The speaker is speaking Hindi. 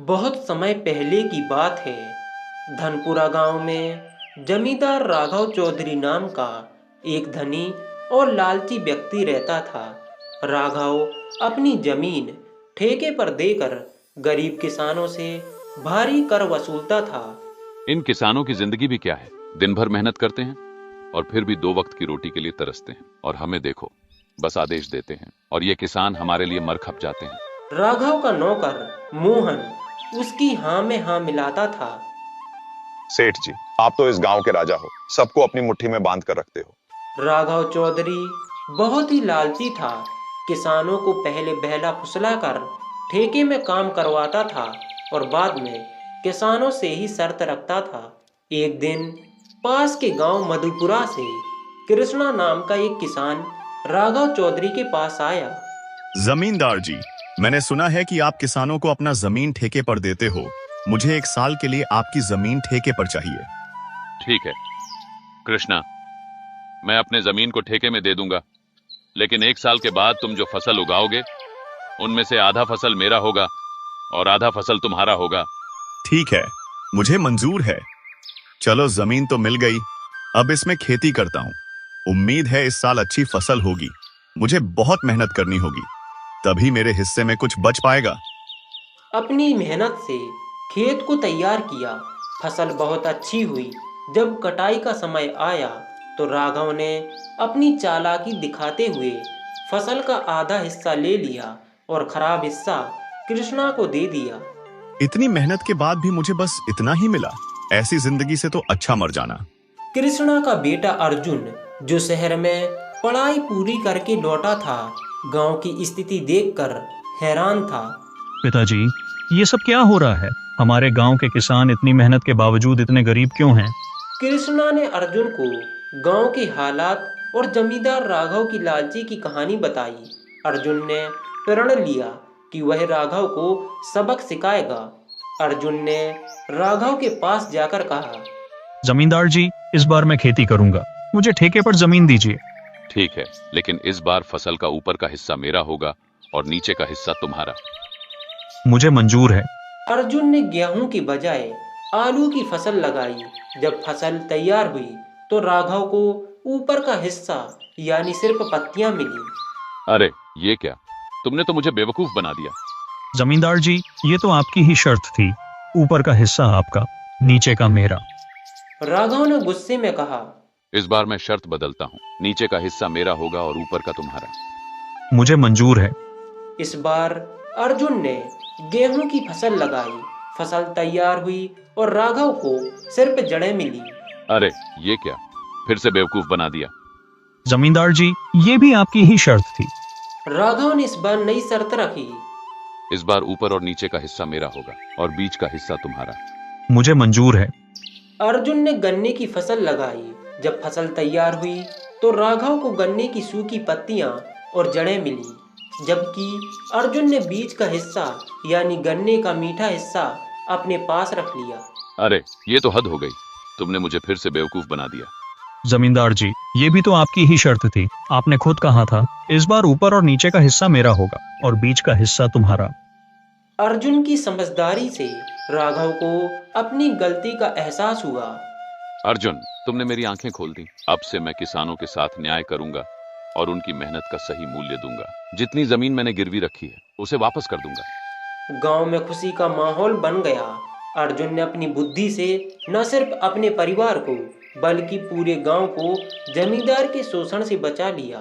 बहुत समय पहले की बात है। धनपुरा गांव में जमींदार राघव चौधरी नाम का एक धनी और लालची व्यक्ति रहता था। राघव अपनी जमीन ठेके पर देकर गरीब किसानों से भारी कर वसूलता था। इन किसानों की जिंदगी भी क्या है, दिन भर मेहनत करते हैं और फिर भी 2 वक्त की रोटी के लिए तरसते हैं, और हमें देखो बस आदेश देते हैं और ये किसान हमारे लिए मर खप जाते हैं। राघव का नौकर मोहन उसकी हाँ में हाँ मिलाता था। सेठ जी, आप तो इस गांव के राजा हो, सबको अपनी मुट्ठी में बांध कर रखते हो। राघव चौधरी बहुत ही लालची था। किसानों को पहले बहला फुसला कर ठेके में काम करवाता था और बाद में किसानों से ही शर्त रखता था। एक दिन पास के गांव मधुपुरा से कृष्णा नाम का एक किसान राघव चौधरी के पास आया। जमींदार जी, मैंने सुना है कि आप किसानों को अपना जमीन ठेके पर देते हो। मुझे 1 साल के लिए आपकी जमीन ठेके पर चाहिए। ठीक है कृष्णा, मैं अपने जमीन को ठेके में दे दूंगा, लेकिन 1 साल के बाद तुम जो फसल उगाओगे उनमें से आधा फसल मेरा होगा और आधा फसल तुम्हारा होगा। ठीक है, मुझे मंजूर है। चलो, जमीन तो मिल गई, अब इसमें खेती करता हूँ। उम्मीद है इस साल अच्छी फसल होगी। मुझे बहुत मेहनत करनी होगी, तभी मेरे हिस्से में कुछ बच पाएगा। अपनी मेहनत से खेत को तैयार किया। फसल बहुत अच्छी हुई। जब कटाई का समय आया तो राघव ने अपनी चालाकी दिखाते हुए फसल का आधा हिस्सा ले लिया और खराब हिस्सा कृष्णा को दे दिया। इतनी मेहनत के बाद भी मुझे बस इतना ही मिला। ऐसी जिंदगी से तो अच्छा मर जाना। कृष्णा का बेटा अर्जुन, जो शहर में पढ़ाई पूरी करके लौटा था, गांव की स्थिति देखकर हैरान था। पिताजी, ये सब क्या हो रहा है? हमारे गांव के किसान इतनी मेहनत के बावजूद इतने गरीब क्यों हैं? कृष्णा ने अर्जुन को गांव के हालात और जमींदार राघव की लालची की कहानी बताई। अर्जुन ने प्रण लिया कि वह राघव को सबक सिखाएगा। अर्जुन ने राघव के पास जाकर कहा, जमींदार जी, इस बार मैं खेती करूंगा, मुझे ठेके पर जमीन दीजिए। ठीक है, लेकिन इस बार फसल का ऊपर का हिस्सा मेरा होगा और नीचे का हिस्सा तुम्हारा। मुझे मंजूर है। अर्जुन ने गेहूं की बजाय आलू की फसल लगाई। जब फसल तैयार हुई तो राघव को ऊपर का हिस्सा यानी सिर्फ पत्तियां मिली। अरे ये क्या, तुमने तो मुझे बेवकूफ बना दिया। जमींदार जी, ये तो आपकी ही शर्त थी, ऊपर का हिस्सा आपका, नीचे का मेरा। राघव ने गुस्से में कहा, इस बार मैं शर्त बदलता हूँ, नीचे का हिस्सा मेरा होगा और ऊपर का तुम्हारा। मुझे मंजूर है। इस बार अर्जुन ने गेहूं की फसल लगाई। फसल तैयार हुई और राघव को सिर्फ जड़ें मिली। अरे ये क्या, फिर से बेवकूफ बना दिया। जमींदार जी, ये भी आपकी ही शर्त थी। राघव ने इस बार नई शर्त रखी। इस बार ऊपर और नीचे का हिस्सा मेरा होगा और बीच का हिस्सा तुम्हारा। मुझे मंजूर है। अर्जुन ने गन्ने की फसल लगाई। जब फसल तैयार हुई तो राघव को गन्ने की सूखी पत्तियां और जड़ें मिली, जबकि अर्जुन ने बीच का हिस्सा यानी गन्ने का मीठा हिस्सा अपने पास रख लिया। अरे ये तो हद हो गई, तुमने मुझे फिर से बेवकूफ बना दिया। जमींदार जी, ये भी तो आपकी ही शर्त थी। आपने खुद कहा था, इस बार ऊपर और नीचे का हिस्सा मेरा होगा और बीच का हिस्सा तुम्हारा। अर्जुन की समझदारी से राघव को अपनी गलती का एहसास हुआ। अर्जुन, तुमने मेरी आंखें खोल दी। अब से मैं किसानों के साथ न्याय करूंगा और उनकी मेहनत का सही मूल्य दूंगा। जितनी जमीन मैंने गिरवी रखी है उसे वापस कर दूंगा। गांव में खुशी का माहौल बन गया। अर्जुन ने अपनी बुद्धि से न सिर्फ अपने परिवार को बल्कि पूरे गांव को जमींदार के शोषण से बचा लिया।